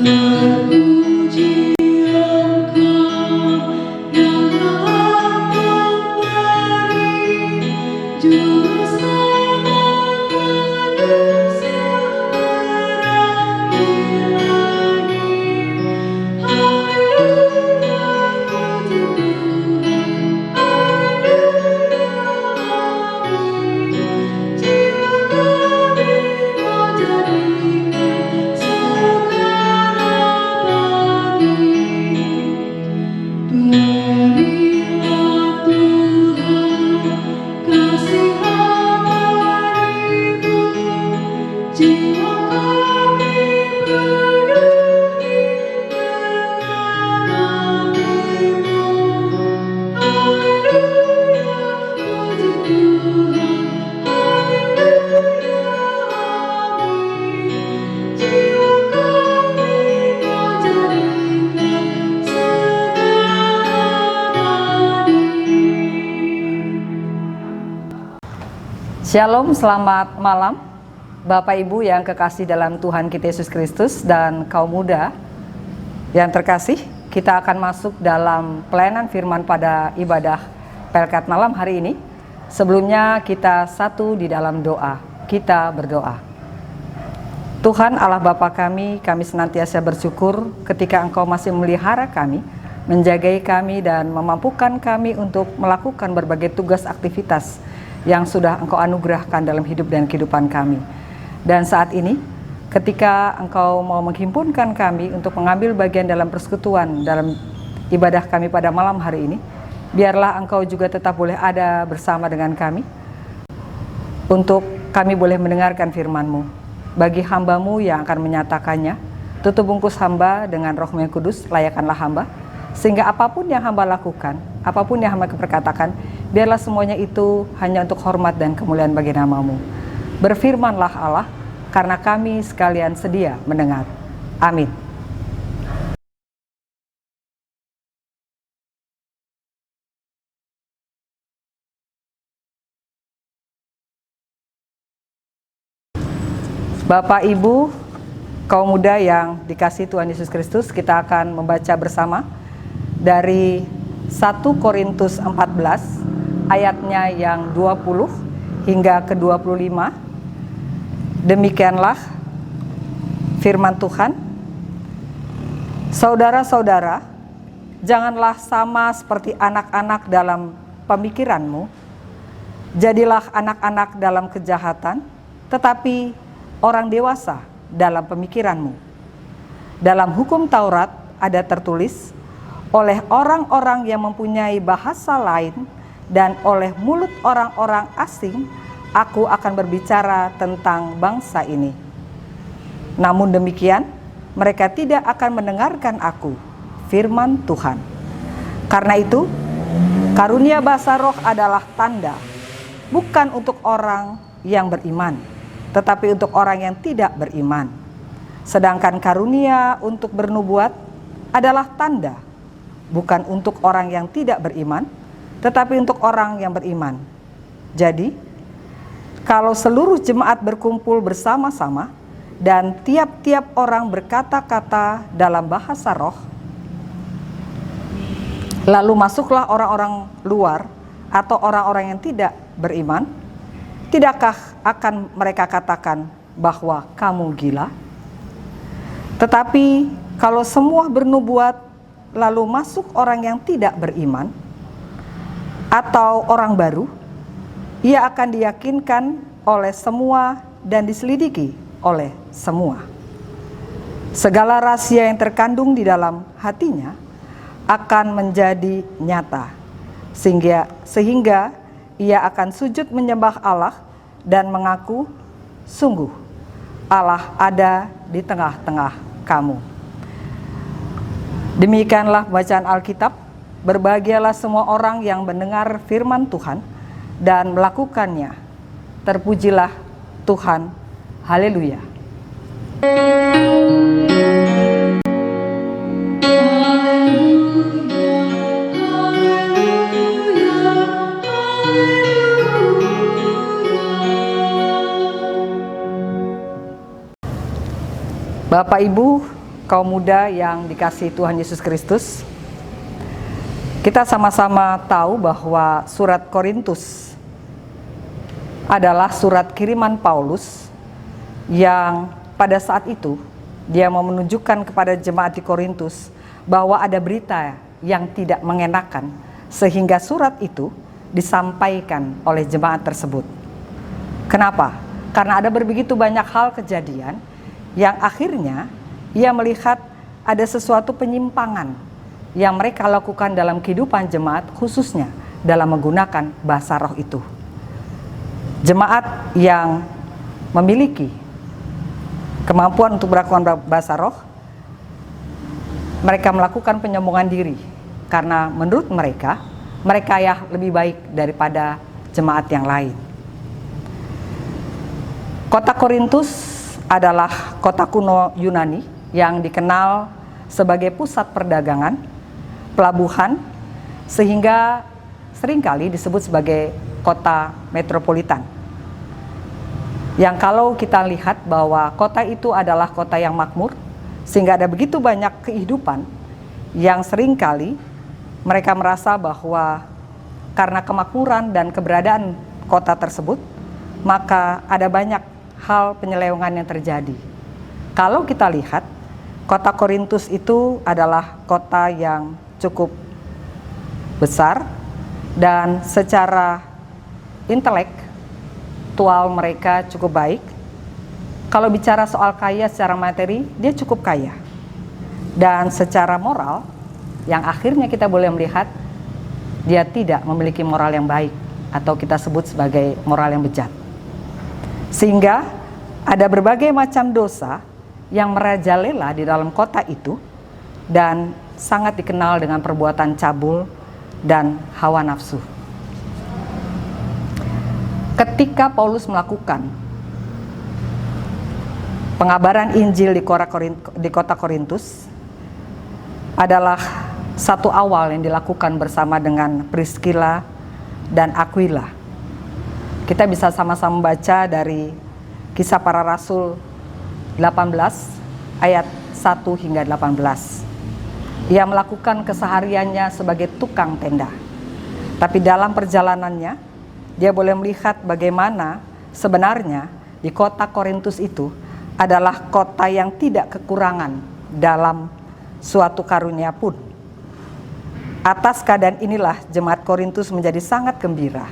Terpuji Engkau yang Maha Pemberi, Juru Selamat manusia lagi-lagi. Haleluya, puji Tuhan. Haleluya, amin. Jiwa kami Kau jadikan segala bagi. Berilah Tuhan kasih abadi-Mu, jiwa kami penuhi dengan namamu. Haleluya, puji Tuhan. Haleluya, amin. Jiwa kami Kau jadikan segala abadi. Shalom, selamat malam Bapak Ibu yang kekasih dalam Tuhan kita Yesus Kristus dan kaum muda yang terkasih. Kita akan masuk dalam pelayanan firman pada ibadah Pelkat malam hari ini. Sebelumnya kita satu di dalam doa. Kita berdoa. Tuhan Allah Bapa kami senantiasa bersyukur ketika Engkau masih memelihara kami, menjagai kami dan memampukan kami untuk melakukan berbagai tugas aktivitas yang sudah Engkau anugerahkan dalam hidup dan kehidupan kami. Dan saat ini, ketika Engkau mau menghimpunkan kami untuk mengambil bagian dalam persekutuan dalam ibadah kami pada malam hari ini, biarlah Engkau juga tetap boleh ada bersama dengan kami, untuk kami boleh mendengarkan firman-Mu. Bagi hamba-Mu yang akan menyatakannya, tutup bungkus hamba dengan Roh-Mu yang kudus, layakkanlah hamba, sehingga apapun yang hamba lakukan, apapun yang hamba perkatakan, biarlah semuanya itu hanya untuk hormat dan kemuliaan bagi nama-Mu. Berfirmanlah Allah, karena kami sekalian sedia mendengar. Amin. Bapak, Ibu, kaum muda yang dikasihi Tuhan Yesus Kristus, kita akan membaca bersama dari 1 Korintus 14 ayatnya yang 20 hingga ke 25. Demikianlah firman Tuhan. Saudara-saudara, janganlah sama seperti anak-anak dalam pemikiranmu. Jadilah anak-anak dalam kejahatan, tetapi orang dewasa dalam pemikiranmu. Dalam hukum Taurat ada tertulis, oleh orang-orang yang mempunyai bahasa lain dan oleh mulut orang-orang asing, aku akan berbicara tentang bangsa ini. Namun demikian, mereka tidak akan mendengarkan aku, firman Tuhan. Karena itu, karunia bahasa roh adalah tanda, bukan untuk orang yang beriman, tetapi untuk orang yang tidak beriman. Sedangkan karunia untuk bernubuat adalah tanda, bukan untuk orang yang tidak beriman, tetapi untuk orang yang beriman. Jadi, kalau seluruh jemaat berkumpul bersama-sama dan tiap-tiap orang berkata-kata dalam bahasa roh, lalu masuklah orang-orang luar atau orang-orang yang tidak beriman, tidakkah akan mereka katakan bahwa kamu gila? Tetapi kalau semua bernubuat lalu masuk orang yang tidak beriman atau orang baru, ia akan diyakinkan oleh semua dan diselidiki oleh semua. Segala rahasia yang terkandung di dalam hatinya akan menjadi nyata, sehingga ia akan sujud menyembah Allah dan mengaku, sungguh Allah ada di tengah-tengah kamu. Demikianlah bacaan Alkitab. Berbahagialah semua orang yang mendengar firman Tuhan dan melakukannya. Terpujilah Tuhan. Haleluya. Bapak, Ibu, kaum muda yang dikasihi Tuhan Yesus Kristus, kita sama-sama tahu bahwa surat Korintus adalah surat kiriman Paulus yang pada saat itu dia mau menunjukkan kepada jemaat di Korintus bahwa ada berita yang tidak mengenakan, sehingga surat itu disampaikan oleh jemaat tersebut. Kenapa? Karena ada begitu banyak hal kejadian yang akhirnya ia melihat ada sesuatu penyimpangan yang mereka lakukan dalam kehidupan jemaat, khususnya dalam menggunakan bahasa roh itu. Jemaat yang memiliki kemampuan untuk melakukan bahasa roh, mereka melakukan penyombongan diri karena menurut mereka ya lebih baik daripada jemaat yang lain. Kota Korintus adalah kota kuno Yunani yang dikenal sebagai pusat perdagangan, pelabuhan, sehingga seringkali disebut sebagai kota metropolitan. Yang kalau kita lihat bahwa kota itu adalah kota yang makmur, sehingga ada begitu banyak kehidupan yang seringkali mereka merasa bahwa karena kemakmuran dan keberadaan kota tersebut, maka ada banyak hal penyelewengan yang terjadi. Kalau kita lihat, kota Korintus itu adalah kota yang cukup besar dan secara intelektual mereka cukup baik. Kalau bicara soal kaya secara materi, dia cukup kaya. Dan secara moral, yang akhirnya kita boleh melihat, dia tidak memiliki moral yang baik, atau kita sebut sebagai moral yang bejat. Sehingga ada berbagai macam dosa yang merajalela di dalam kota itu dan sangat dikenal dengan perbuatan cabul dan hawa nafsu. Ketika Paulus melakukan pengabaran Injil di kota Korintus, adalah satu awal yang dilakukan bersama dengan Priscilla dan Aquila. Kita bisa sama-sama membaca dari Kisah Para Rasul 18 ayat 1 hingga 18. Ia melakukan kesehariannya sebagai tukang tenda. Tapi dalam perjalanannya, dia boleh melihat bagaimana sebenarnya di kota Korintus itu adalah kota yang tidak kekurangan dalam suatu karunia pun. Atas keadaan inilah jemaat Korintus menjadi sangat gembira,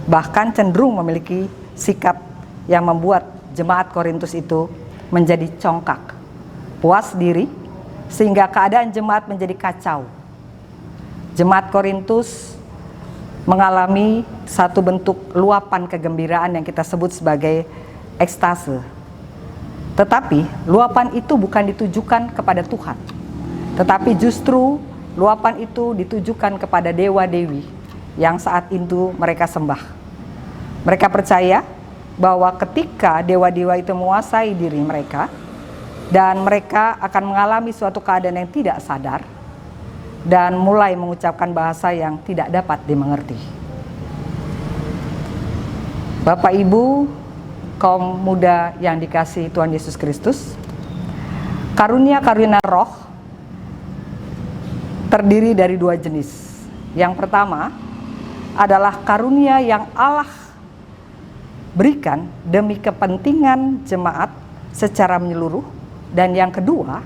bahkan cenderung memiliki sikap yang membuat jemaat Korintus itu menjadi congkak, puas diri, sehingga keadaan jemaat menjadi kacau. Jemaat Korintus mengalami satu bentuk luapan kegembiraan yang kita sebut sebagai ekstase. Tetapi luapan itu bukan ditujukan kepada Tuhan, tetapi justru luapan itu ditujukan kepada dewa-dewi yang saat itu mereka sembah. Mereka percaya bahwa ketika dewa-dewa itu menguasai diri mereka, dan mereka akan mengalami suatu keadaan yang tidak sadar, dan mulai mengucapkan bahasa yang tidak dapat dimengerti. Bapak Ibu, kaum muda yang dikasihi Tuhan Yesus Kristus, karunia-karunia roh terdiri dari dua jenis. Yang pertama adalah karunia yang Allah berikan demi kepentingan jemaat secara menyeluruh, dan yang kedua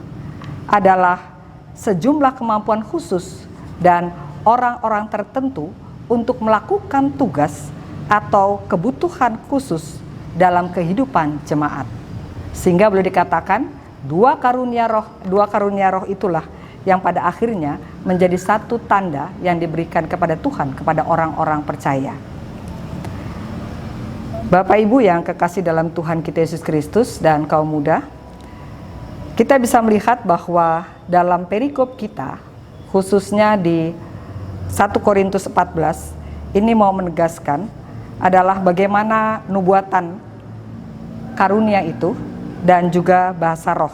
adalah sejumlah kemampuan khusus dan orang-orang tertentu untuk melakukan tugas atau kebutuhan khusus dalam kehidupan jemaat. Sehingga boleh dikatakan dua karunia roh itulah yang pada akhirnya menjadi satu tanda yang diberikan kepada Tuhan kepada orang-orang percaya. Bapak Ibu yang kekasih dalam Tuhan kita Yesus Kristus dan kaum muda, kita bisa melihat bahwa dalam perikop kita, khususnya di 1 Korintus 14, ini mau menegaskan adalah bagaimana nubuatan karunia itu dan juga bahasa roh.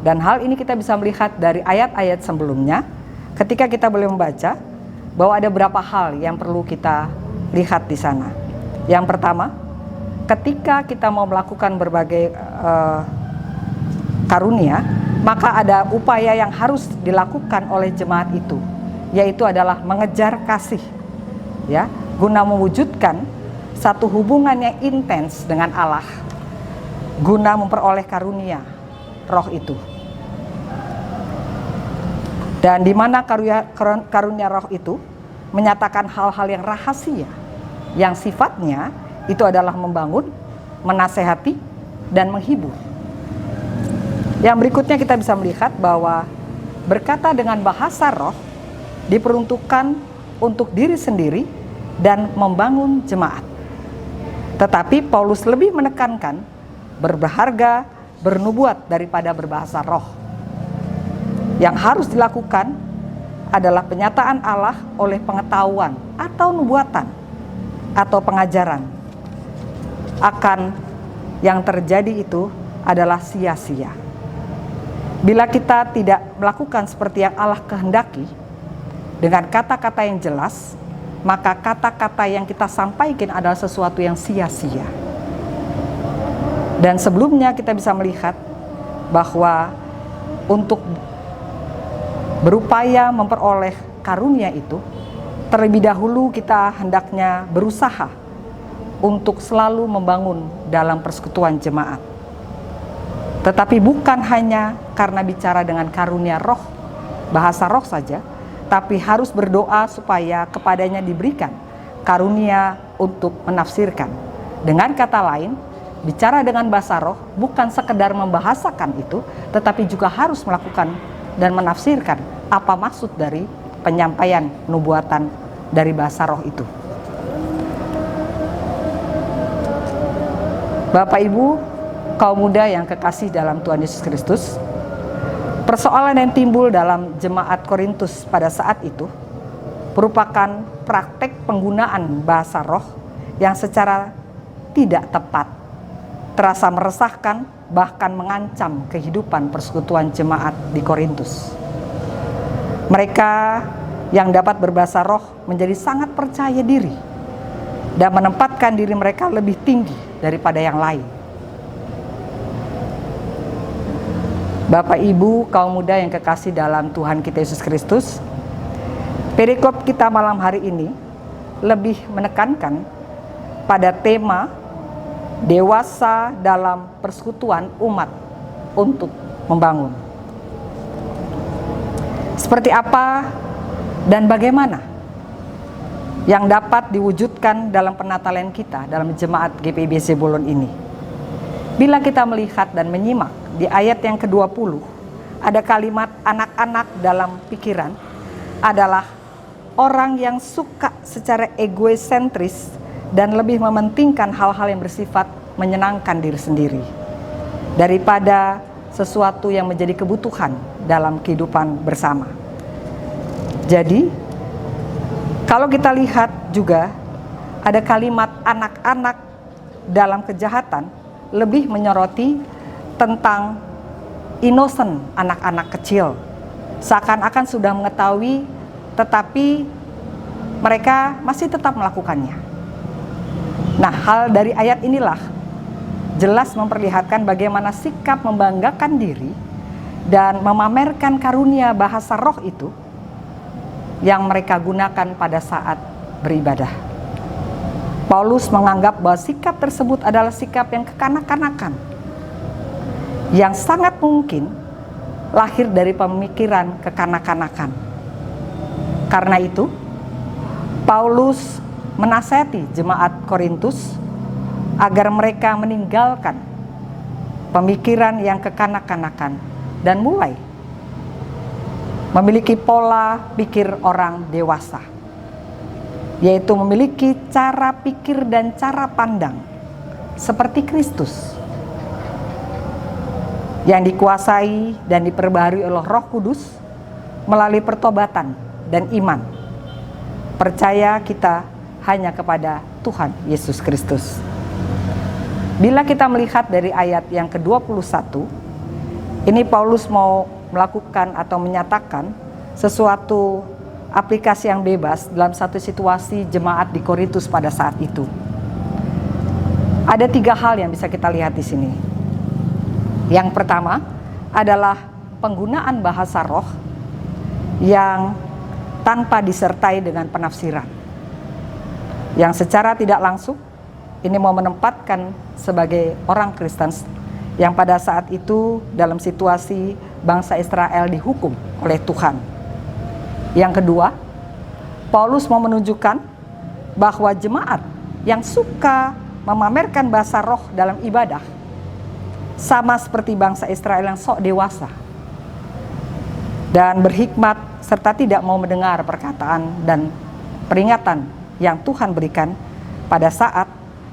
Dan hal ini kita bisa melihat dari ayat-ayat sebelumnya, ketika kita boleh membaca bahwa ada beberapa hal yang perlu kita lihat di sana. Yang pertama, ketika kita mau melakukan berbagai karunia, maka ada upaya yang harus dilakukan oleh jemaat itu, yaitu adalah mengejar kasih, ya, guna mewujudkan satu hubungan yang intens dengan Allah, guna memperoleh karunia roh itu. Dan di mana karunia roh itu menyatakan hal-hal yang rahasia, yang sifatnya itu adalah membangun, menasehati, dan menghibur. Yang berikutnya kita bisa melihat bahwa berkata dengan bahasa roh diperuntukkan untuk diri sendiri dan membangun jemaat. Tetapi Paulus lebih menekankan berharga bernubuat daripada berbahasa roh. Yang harus dilakukan adalah penyataan Allah oleh pengetahuan atau nubuatan atau pengajaran. Akan yang terjadi itu adalah sia-sia. Bila kita tidak melakukan seperti yang Allah kehendaki dengan kata-kata yang jelas, maka kata-kata yang kita sampaikan adalah sesuatu yang sia-sia. Dan sebelumnya kita bisa melihat bahwa untuk berupaya memperoleh karunia itu, terlebih dahulu kita hendaknya berusaha untuk selalu membangun dalam persekutuan jemaat. Tetapi bukan hanya karena bicara dengan karunia roh, bahasa roh saja, tapi harus berdoa supaya kepadanya diberikan karunia untuk menafsirkan. Dengan kata lain, bicara dengan bahasa roh bukan sekedar membahasakan itu, tetapi juga harus melakukan dan menafsirkan apa maksud dari penyampaian nubuatan dari bahasa roh itu. Bapak Ibu, kaum muda yang kekasih dalam Tuhan Yesus Kristus, persoalan yang timbul dalam jemaat Korintus pada saat itu merupakan praktek penggunaan bahasa roh yang secara tidak tepat, terasa meresahkan, bahkan mengancam kehidupan persekutuan jemaat di Korintus. Mereka yang dapat berbahasa roh menjadi sangat percaya diri dan menempatkan diri mereka lebih tinggi daripada yang lain. Bapak Ibu, kaum muda yang kekasih dalam Tuhan kita Yesus Kristus, perikop kita malam hari ini lebih menekankan pada tema dewasa dalam persekutuan umat untuk membangun. Seperti apa dan bagaimana yang dapat diwujudkan dalam penatalan kita dalam jemaat GPIB Zebulon ini? Bila kita melihat dan menyimak di ayat yang ke-20, ada kalimat anak-anak dalam pikiran adalah orang yang suka secara egoisentris dan lebih mementingkan hal-hal yang bersifat menyenangkan diri sendiri daripada sesuatu yang menjadi kebutuhan dalam kehidupan bersama. Jadi, kalau kita lihat juga ada kalimat anak-anak dalam kejahatan lebih menyoroti tentang innocent, anak-anak kecil, seakan-akan sudah mengetahui tetapi mereka masih tetap melakukannya. Nah, hal dari ayat inilah jelas memperlihatkan bagaimana sikap membanggakan diri dan memamerkan karunia bahasa roh itu yang mereka gunakan pada saat beribadah. Paulus menganggap bahwa sikap tersebut adalah sikap yang kekanak-kanakan, yang sangat mungkin lahir dari pemikiran kekanak-kanakan. Karena itu, Paulus menasihati jemaat Korintus agar mereka meninggalkan pemikiran yang kekanak-kanakan dan mulai memiliki pola pikir orang dewasa, yaitu memiliki cara pikir dan cara pandang seperti Kristus, yang dikuasai dan diperbaharui oleh Roh Kudus melalui pertobatan dan iman. Percaya kita hanya kepada Tuhan Yesus Kristus. Bila kita melihat dari ayat yang ke-21, ini Paulus mau melakukan atau menyatakan sesuatu aplikasi yang bebas dalam satu situasi jemaat di Korintus pada saat itu. Ada 3 hal yang bisa kita lihat di sini. Yang pertama adalah penggunaan bahasa roh yang tanpa disertai dengan penafsiran. Yang secara tidak langsung ini mau menempatkan sebagai orang Kristen yang pada saat itu dalam situasi bangsa Israel dihukum oleh Tuhan. Yang kedua, Paulus mau menunjukkan bahwa jemaat yang suka memamerkan bahasa roh dalam ibadah sama seperti bangsa Israel yang sok dewasa dan berhikmat serta tidak mau mendengar perkataan dan peringatan yang Tuhan berikan pada saat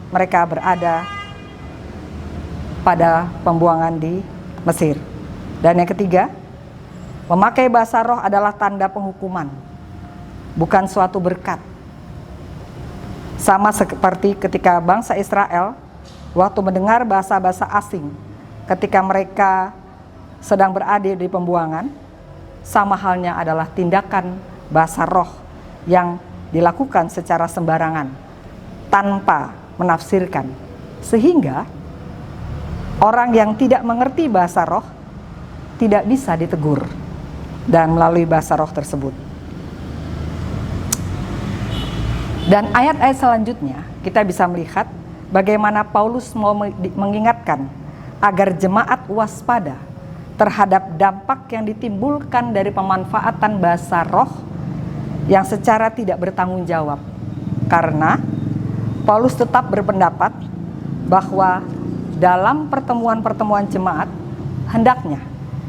mereka berada pada pembuangan di Mesir. Dan yang ketiga, memakai bahasa roh adalah tanda penghukuman, bukan suatu berkat. Sama seperti ketika bangsa Israel waktu mendengar bahasa-bahasa asing ketika mereka sedang berada di pembuangan, sama halnya adalah tindakan bahasa roh yang dilakukan secara sembarangan tanpa menafsirkan, sehingga orang yang tidak mengerti bahasa roh tidak bisa ditegur dan melalui bahasa roh tersebut. Dan ayat-ayat selanjutnya kita bisa melihat bagaimana Paulus mau mengingatkan agar jemaat waspada terhadap dampak yang ditimbulkan dari pemanfaatan bahasa roh yang secara tidak bertanggung jawab. Karena Paulus tetap berpendapat bahwa dalam pertemuan-pertemuan jemaat hendaknya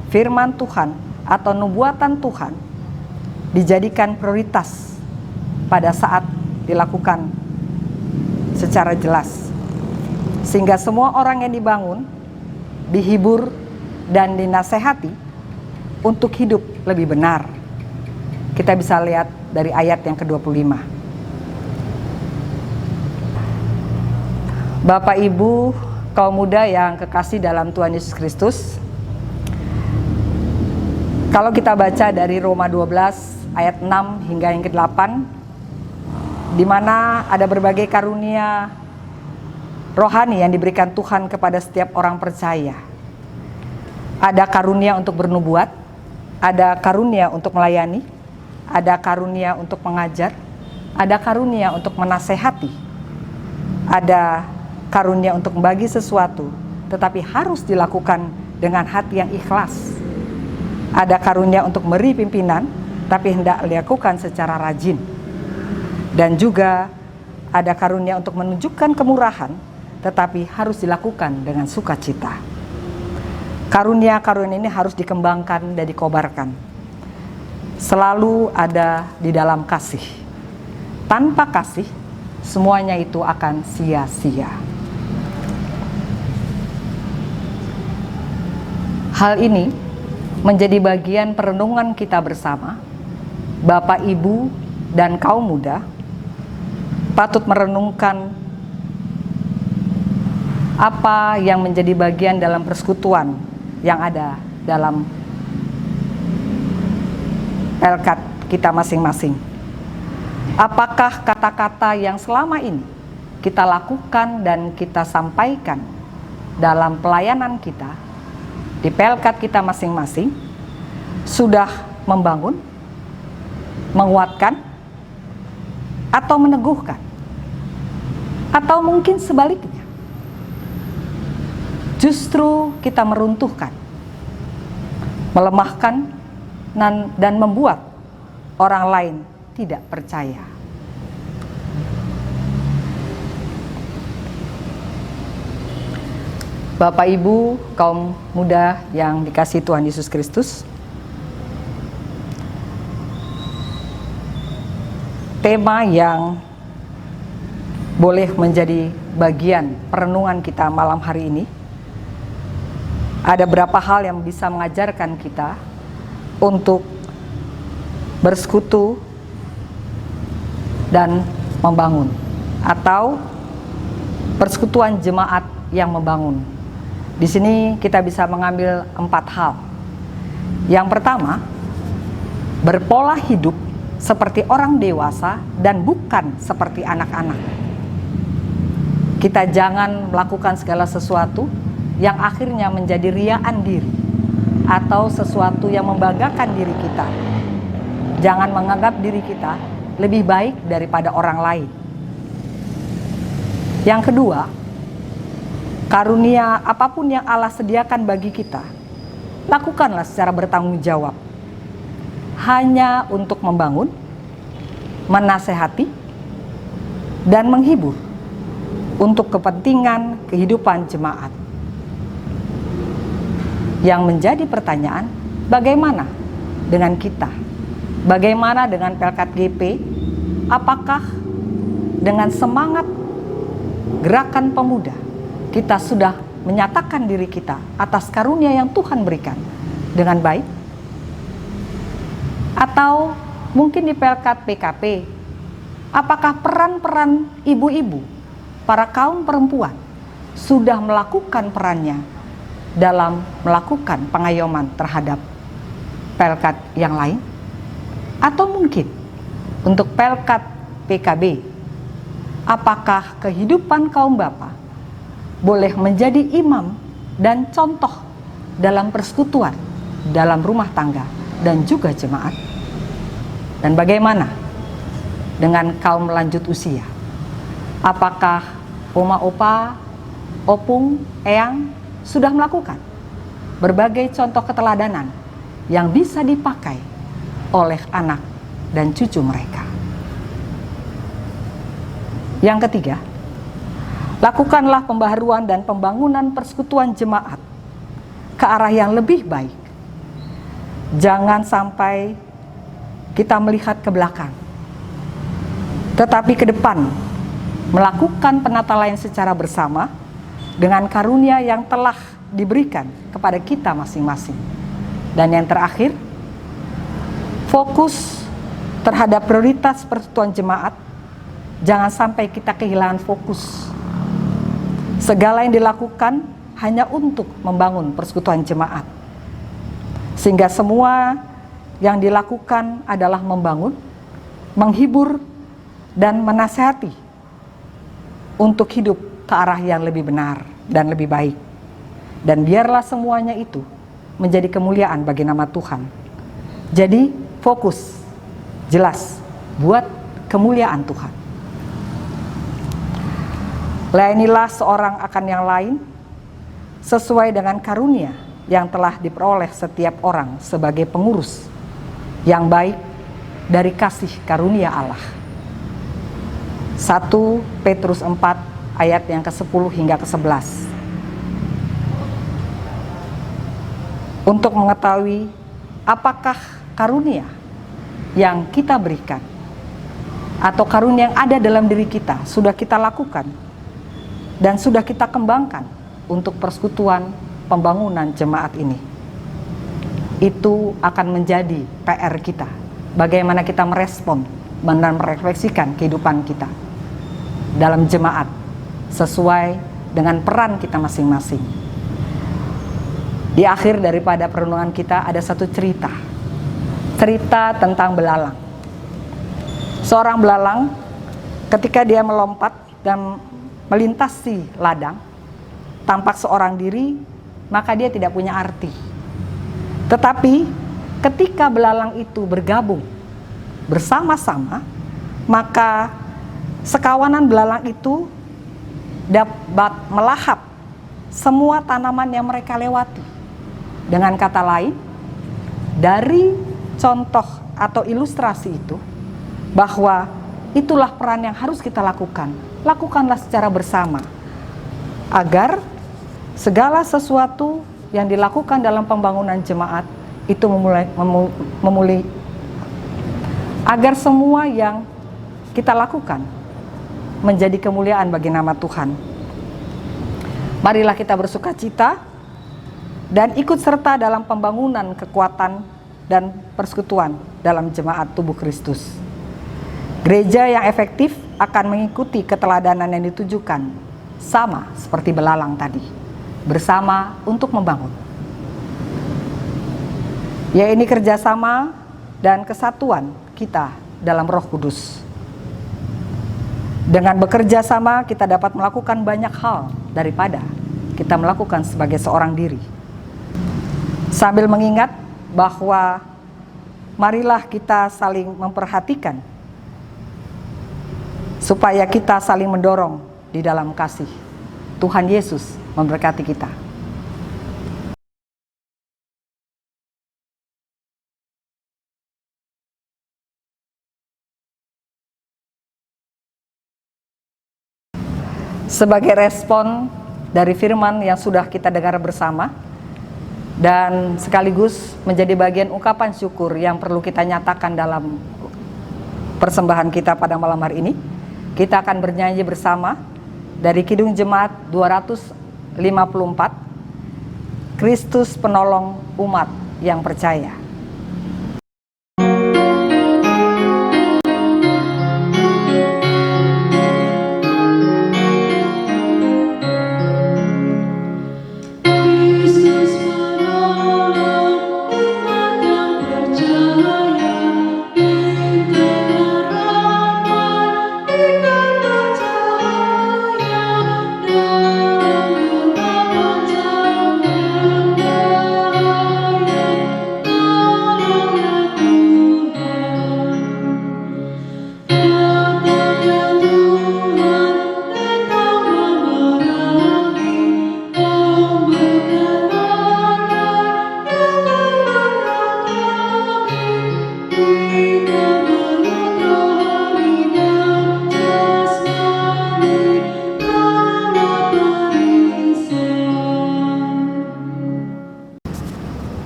firman Tuhan atau nubuatan Tuhan dijadikan prioritas pada saat dilakukan secara jelas, sehingga semua orang yang dibangun, dihibur dan dinasehati untuk hidup lebih benar. Kita bisa lihat dari ayat yang ke-25. Bapak Ibu, kaum muda yang kekasih dalam Tuhan Yesus Kristus, kalau kita baca dari Roma 12 ayat 6 hingga yang ke-8, di mana ada berbagai karunia rohani yang diberikan Tuhan kepada setiap orang percaya. Ada karunia untuk bernubuat, ada karunia untuk melayani, ada karunia untuk mengajar, ada karunia untuk menasehati, ada karunia untuk membagi sesuatu, tetapi harus dilakukan dengan hati yang ikhlas. Ada karunia untuk memberi pimpinan, tapi hendak dilakukan secara rajin. Dan juga ada karunia untuk menunjukkan kemurahan, tetapi harus dilakukan dengan sukacita. Karunia-karunia ini harus dikembangkan dan dikobarkan. Selalu ada di dalam kasih. Tanpa kasih, semuanya itu akan sia-sia. Hal ini menjadi bagian perenungan kita bersama, Bapak, Ibu, dan kaum muda, patut merenungkan apa yang menjadi bagian dalam persekutuan yang ada dalam Pelkat kita masing-masing. Apakah kata-kata yang selama ini kita lakukan dan kita sampaikan dalam pelayanan kita di Pelkat kita masing-masing sudah membangun, menguatkan, atau meneguhkan, atau mungkin sebaliknya, justru kita meruntuhkan, melemahkan, dan membuat orang lain tidak percaya. Bapak, Ibu, kaum muda yang dikasihi Tuhan Yesus Kristus, tema yang boleh menjadi bagian perenungan kita malam hari ini, ada beberapa hal yang bisa mengajarkan kita untuk bersekutu dan membangun, atau persekutuan jemaat yang membangun. Di sini kita bisa mengambil 4 hal. Yang pertama, berpola hidup seperti orang dewasa dan bukan seperti anak-anak. Kita jangan melakukan segala sesuatu yang akhirnya menjadi riaan diri atau sesuatu yang membanggakan diri kita. Jangan menganggap diri kita lebih baik daripada orang lain. Yang kedua, karunia apapun yang Allah sediakan bagi kita, lakukanlah secara bertanggung jawab. Hanya untuk membangun, menasehati, dan menghibur untuk kepentingan kehidupan jemaat. Yang menjadi pertanyaan, bagaimana dengan kita? Bagaimana dengan Pelkat GP? Apakah dengan semangat gerakan pemuda kita sudah menyatakan diri kita atas karunia yang Tuhan berikan dengan baik? Atau mungkin di Pelkat PKP, apakah peran-peran ibu-ibu, para kaum perempuan sudah melakukan perannya dalam melakukan pengayoman terhadap Pelkat yang lain? Atau mungkin untuk Pelkat PKB, apakah kehidupan kaum bapa boleh menjadi imam dan contoh dalam persekutuan, dalam rumah tangga, dan juga jemaat? Dan bagaimana dengan kaum lanjut usia? Apakah oma opa, opung, eyang sudah melakukan berbagai contoh keteladanan yang bisa dipakai oleh anak dan cucu mereka? Yang ketiga, lakukanlah pembaharuan dan pembangunan persekutuan jemaat ke arah yang lebih baik. Jangan sampai kita melihat ke belakang, tetapi ke depan, melakukan penatalaian secara bersama dengan karunia yang telah diberikan kepada kita masing-masing. Dan yang terakhir, fokus terhadap prioritas persekutuan jemaat. Jangan sampai kita kehilangan fokus. Segala yang dilakukan hanya untuk membangun persekutuan jemaat, sehingga semua yang dilakukan adalah membangun, menghibur, dan menasihati untuk hidup ke arah yang lebih benar dan lebih baik. Dan biarlah semuanya itu menjadi kemuliaan bagi nama Tuhan. Jadi fokus, jelas, buat kemuliaan Tuhan. Layanilah seorang akan yang lain sesuai dengan karunia yang telah diperoleh setiap orang sebagai pengurus yang baik dari kasih karunia Allah. 1 Petrus 4 ayat yang ke-10 hingga ke-11. Untuk mengetahui apakah karunia yang kita berikan atau karunia yang ada dalam diri kita sudah kita lakukan dan sudah kita kembangkan untuk persekutuan pembangunan jemaat ini. Itu akan menjadi PR kita. Bagaimana kita merespon dan merefleksikan kehidupan kita dalam jemaat sesuai dengan peran kita masing-masing. Di akhir daripada perenungan kita ada satu cerita tentang belalang. Seorang belalang ketika dia melompat dan melintasi ladang, tampak seorang diri, maka dia tidak punya arti. Tetapi ketika belalang itu bergabung bersama-sama, maka sekawanan belalang itu dapat melahap semua tanaman yang mereka lewati. Dengan kata lain, dari contoh atau ilustrasi itu, bahwa itulah peran yang harus kita lakukan. Lakukanlah secara bersama, agar segala sesuatu yang dilakukan dalam pembangunan jemaat itu memulai, agar semua yang kita lakukan menjadi kemuliaan bagi nama Tuhan. Marilah kita bersukacita dan ikut serta dalam pembangunan kekuatan dan persekutuan dalam jemaat tubuh Kristus. Gereja yang efektif akan mengikuti keteladanan yang ditujukan, sama seperti belalang tadi, bersama untuk membangun. Ya, ini kerjasama dan kesatuan kita dalam Roh Kudus. Dengan bekerja sama kita dapat melakukan banyak hal daripada kita melakukan sebagai seorang diri. Sambil mengingat bahwa marilah kita saling memperhatikan supaya kita saling mendorong di dalam kasih. Tuhan Yesus memberkati kita. Sebagai respon dari firman yang sudah kita dengar bersama, dan sekaligus menjadi bagian ungkapan syukur yang perlu kita nyatakan dalam persembahan kita pada malam hari ini, kita akan bernyanyi bersama dari Kidung Jemaat 254, Kristus penolong umat yang percaya.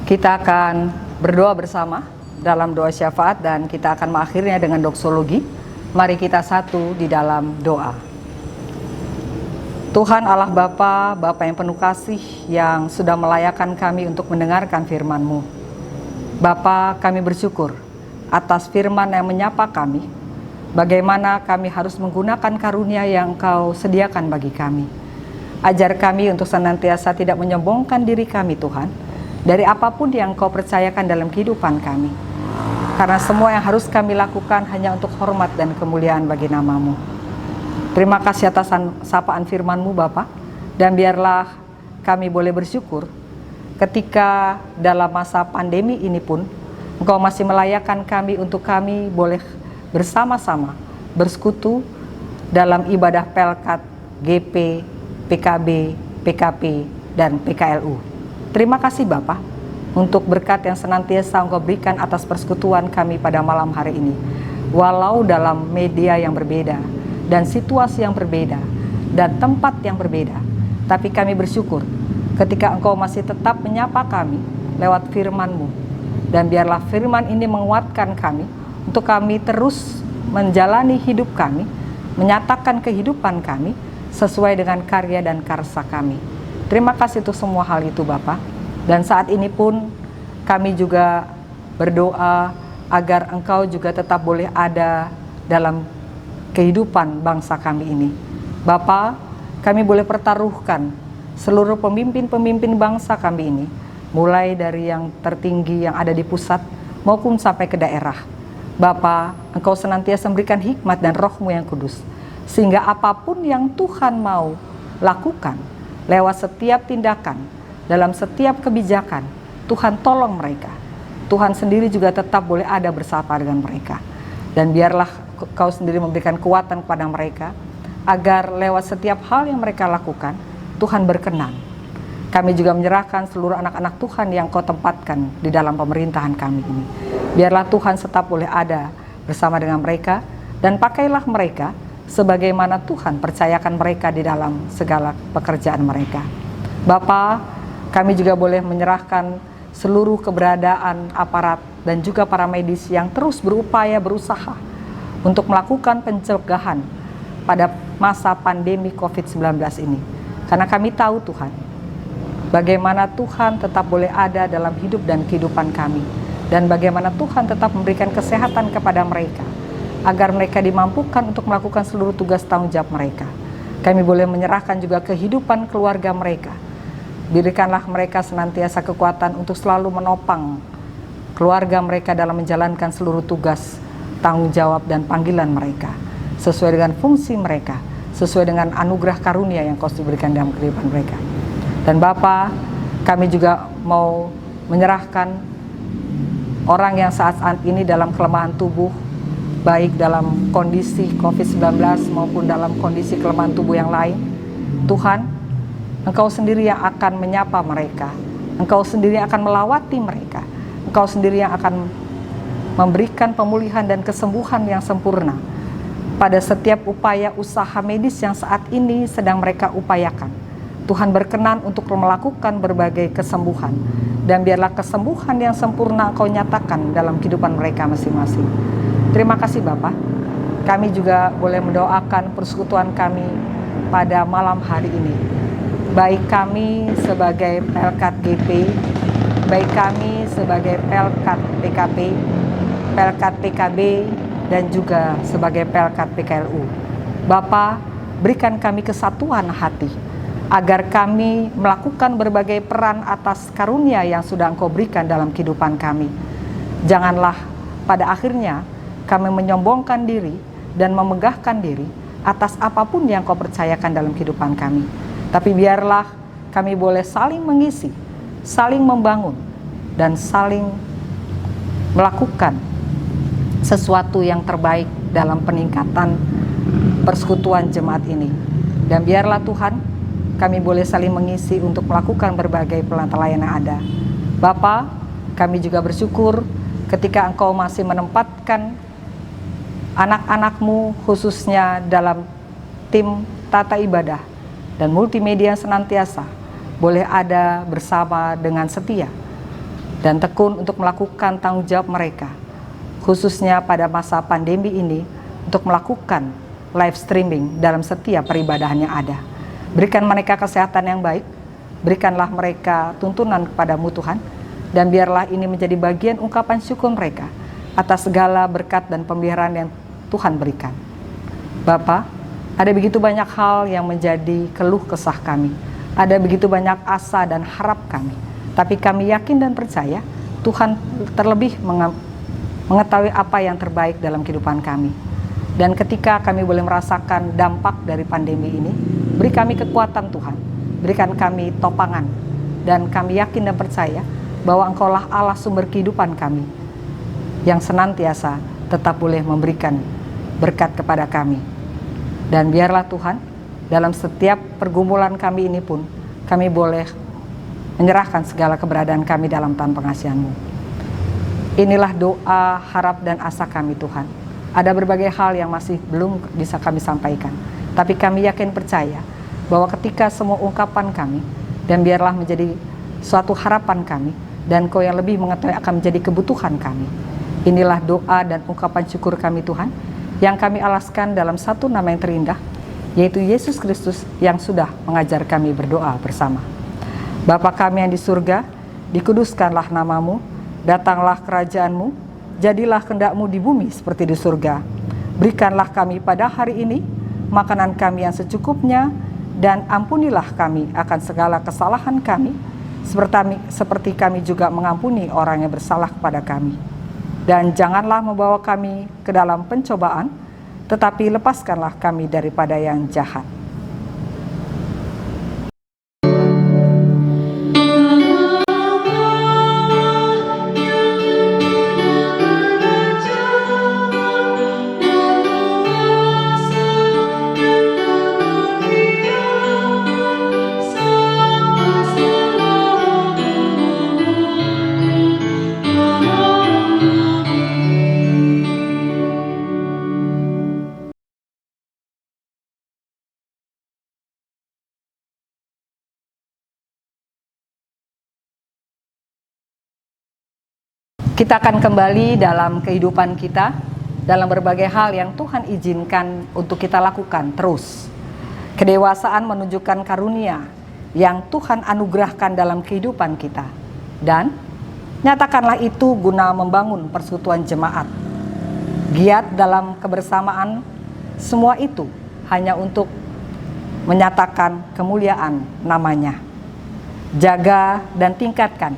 Kita akan berdoa bersama dalam doa syafaat dan kita akan mengakhirinya dengan doksologi. Mari kita satu di dalam doa. Tuhan Allah Bapa, Bapa yang penuh kasih yang sudah melayakan kami untuk mendengarkan firman-Mu. Bapa, kami bersyukur atas firman yang menyapa kami. Bagaimana kami harus menggunakan karunia yang Engkau sediakan bagi kami. Ajar kami untuk senantiasa tidak menyombongkan diri kami Tuhan, dari apapun yang Kau percayakan dalam kehidupan kami. Karena semua yang harus kami lakukan hanya untuk hormat dan kemuliaan bagi nama-Mu. Terima kasih atas sapaan firman-Mu Bapa, dan biarlah kami boleh bersyukur ketika dalam masa pandemi ini pun Engkau masih melayakan kami untuk kami boleh bersama-sama bersekutu dalam ibadah Pelkat, GP, PKB, PKP, dan PKLU. Terima kasih Bapa untuk berkat yang senantiasa Engkau berikan atas persekutuan kami pada malam hari ini. Walau dalam media yang berbeda dan situasi yang berbeda dan tempat yang berbeda, tapi kami bersyukur ketika Engkau masih tetap menyapa kami lewat firman-Mu. Dan biarlah firman ini menguatkan kami untuk kami terus menjalani hidup kami, menyatakan kehidupan kami sesuai dengan karya dan karsa kami. Terima kasih untuk semua hal itu Bapa. Dan saat ini pun kami juga berdoa agar Engkau juga tetap boleh ada dalam kehidupan bangsa kami ini. Bapa, kami boleh pertaruhkan seluruh pemimpin-pemimpin bangsa kami ini, mulai dari yang tertinggi yang ada di pusat maupun sampai ke daerah. Bapa, Engkau senantiasa memberikan hikmat dan Roh-Mu yang kudus, sehingga apapun yang Tuhan mau lakukan lewat setiap tindakan, dalam setiap kebijakan, Tuhan tolong mereka. Tuhan sendiri juga tetap boleh ada bersama dengan mereka. Dan biarlah Kau sendiri memberikan kekuatan kepada mereka, agar lewat setiap hal yang mereka lakukan, Tuhan berkenan. Kami juga menyerahkan seluruh anak-anak Tuhan yang Kau tempatkan di dalam pemerintahan kami ini. Biarlah Tuhan tetap boleh ada bersama dengan mereka, dan pakailah mereka sebagaimana Tuhan percayakan mereka di dalam segala pekerjaan mereka. Bapa, kami juga boleh menyerahkan seluruh keberadaan aparat dan juga para medis yang terus berupaya berusaha untuk melakukan pencegahan pada masa pandemi COVID-19 ini. Karena kami tahu Tuhan, bagaimana Tuhan tetap boleh ada dalam hidup dan kehidupan kami, dan bagaimana Tuhan tetap memberikan kesehatan kepada mereka, agar mereka dimampukan untuk melakukan seluruh tugas tanggung jawab mereka. Kami boleh menyerahkan juga kehidupan keluarga mereka. Berikanlah mereka senantiasa kekuatan untuk selalu menopang keluarga mereka dalam menjalankan seluruh tugas, tanggung jawab dan panggilan mereka, sesuai dengan fungsi mereka, sesuai dengan anugerah karunia yang Kau berikan dalam kehidupan mereka. Dan Bapa, kami juga mau menyerahkan orang yang saat ini dalam kelemahan tubuh, baik dalam kondisi COVID-19 maupun dalam kondisi kelemahan tubuh yang lain. Tuhan, Engkau sendiri yang akan menyapa mereka, Engkau sendiri yang akan melawati mereka, Engkau sendiri yang akan memberikan pemulihan dan kesembuhan yang sempurna pada setiap upaya usaha medis yang saat ini sedang mereka upayakan. Tuhan berkenan untuk melakukan berbagai kesembuhan, dan biarlah kesembuhan yang sempurna Engkau nyatakan dalam kehidupan mereka masing-masing. Terima kasih Bapa. Kami juga boleh mendoakan persekutuan kami pada malam hari ini. Baik kami sebagai Pelkat GP, baik kami sebagai Pelkat PKP, Pelkat PKB, dan juga sebagai Pelkat PKLU. Bapa, berikan kami kesatuan hati, agar kami melakukan berbagai peran atas karunia yang sudah Engkau berikan dalam kehidupan kami. Janganlah pada akhirnya kami menyombongkan diri dan memegahkan diri atas apapun yang Kau percayakan dalam kehidupan kami. Tapi biarlah kami boleh saling mengisi, saling membangun, dan saling melakukan sesuatu yang terbaik dalam peningkatan persekutuan jemaat ini. Dan biarlah Tuhan, kami boleh saling mengisi untuk melakukan berbagai pelayanan yang ada. Bapa, kami juga bersyukur ketika Engkau masih menempatkan anak-anak-Mu khususnya dalam tim tata ibadah dan multimedia yang senantiasa boleh ada bersama dengan setia dan tekun untuk melakukan tanggung jawab mereka, khususnya pada masa pandemi ini, untuk melakukan live streaming dalam setiap peribadahan yang ada. Berikan mereka kesehatan yang baik, berikanlah mereka tuntunan kepadamu Tuhan, dan biarlah ini menjadi bagian ungkapan syukur mereka atas segala berkat dan pemeliharaan yang Tuhan berikan. Bapa, ada begitu banyak hal yang menjadi keluh kesah kami, ada begitu banyak asa dan harap kami, tapi kami yakin dan percaya Tuhan terlebih mengetahui apa yang terbaik dalam kehidupan kami. Dan ketika kami boleh merasakan dampak dari pandemi ini, beri kami kekuatan Tuhan, berikan kami topangan, dan kami yakin dan percaya bahwa Engkaulah Allah sumber kehidupan kami, yang senantiasa tetap boleh memberikan berkat kepada kami. Dan biarlah Tuhan, dalam setiap pergumulan kami ini pun, kami boleh menyerahkan segala keberadaan kami dalam tangan pengasihan-Mu. Inilah doa, harap, dan asa kami Tuhan. Ada berbagai hal yang masih belum bisa kami sampaikan, tapi kami yakin percaya bahwa ketika semua ungkapan kami, dan biarlah menjadi suatu harapan kami, dan Kau yang lebih mengetahui akan menjadi kebutuhan kami. Inilah doa dan ungkapan syukur kami Tuhan, yang kami alaskan dalam satu nama yang terindah, yaitu Yesus Kristus yang sudah mengajar kami berdoa bersama. Bapa kami yang di surga, dikuduskanlah nama-Mu, datanglah kerajaan-Mu, jadilah kehendak-Mu di bumi seperti di surga. Berikanlah kami pada hari ini makanan kami yang secukupnya, dan ampunilah kami akan segala kesalahan kami, seperti kami juga mengampuni orang yang bersalah kepada kami. Dan janganlah membawa kami ke dalam pencobaan, tetapi lepaskanlah kami daripada yang jahat. Kita akan kembali dalam kehidupan kita, dalam berbagai hal yang Tuhan izinkan untuk kita lakukan terus. Kedewasaan menunjukkan karunia yang Tuhan anugerahkan dalam kehidupan kita. Dan nyatakanlah itu guna membangun persekutuan jemaat. Giat dalam kebersamaan, semua itu hanya untuk menyatakan kemuliaan namanya. Jaga dan tingkatkan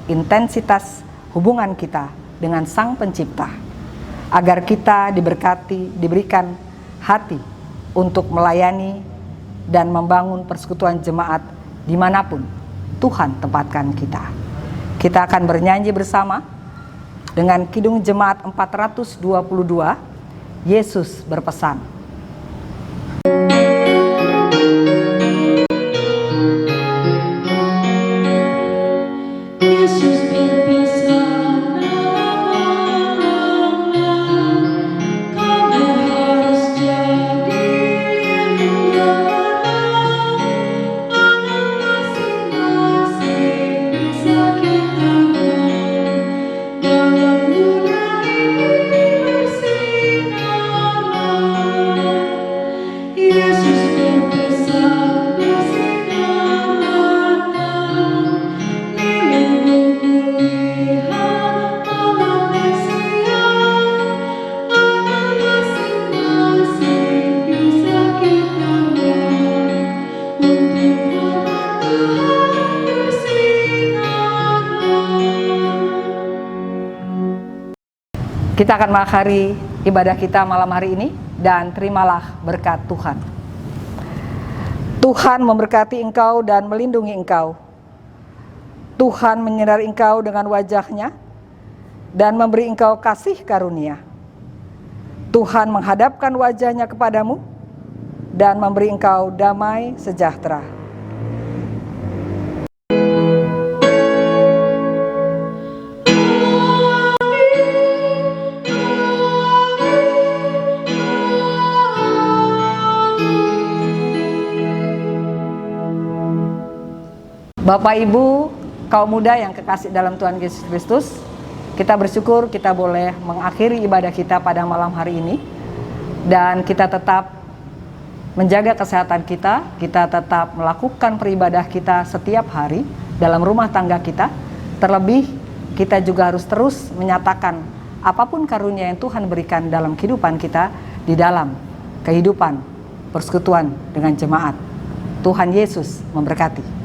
intensitas hubungan kita dengan Sang Pencipta, agar kita diberikan hati untuk melayani dan membangun persekutuan jemaat dimanapun Tuhan tempatkan kita. Kita akan bernyanyi bersama dengan Kidung Jemaat 422, Yesus berpesan. Yesus berpesan, kamu harus jadi lingkaran, tangan masing-masing bisa kita buat, dalam dunia ini bersinarlah. Yesus berpesan, bersinarlah, lilin kulihat malam dan siang, tangan masing-masing bisa kita buat, untuk hormat Tuhan bersinarlah. Kita akan mengakhiri ibadah kita malam hari ini, dan terimalah berkat Tuhan. Tuhan memberkati engkau dan melindungi engkau. Tuhan menyinari engkau dengan wajah-Nya dan memberi engkau kasih karunia. Tuhan menghadapkan wajah-Nya kepadamu dan memberi engkau damai sejahtera. Bapak Ibu, kaum muda yang kekasih dalam Tuhan Yesus Kristus, kita bersyukur kita boleh mengakhiri ibadah kita pada malam hari ini, dan kita tetap menjaga kesehatan kita tetap melakukan peribadah kita setiap hari dalam rumah tangga kita. Terlebih kita juga harus terus menyatakan apapun karunia yang Tuhan berikan dalam kehidupan kita di dalam kehidupan persekutuan dengan jemaat. Tuhan Yesus memberkati.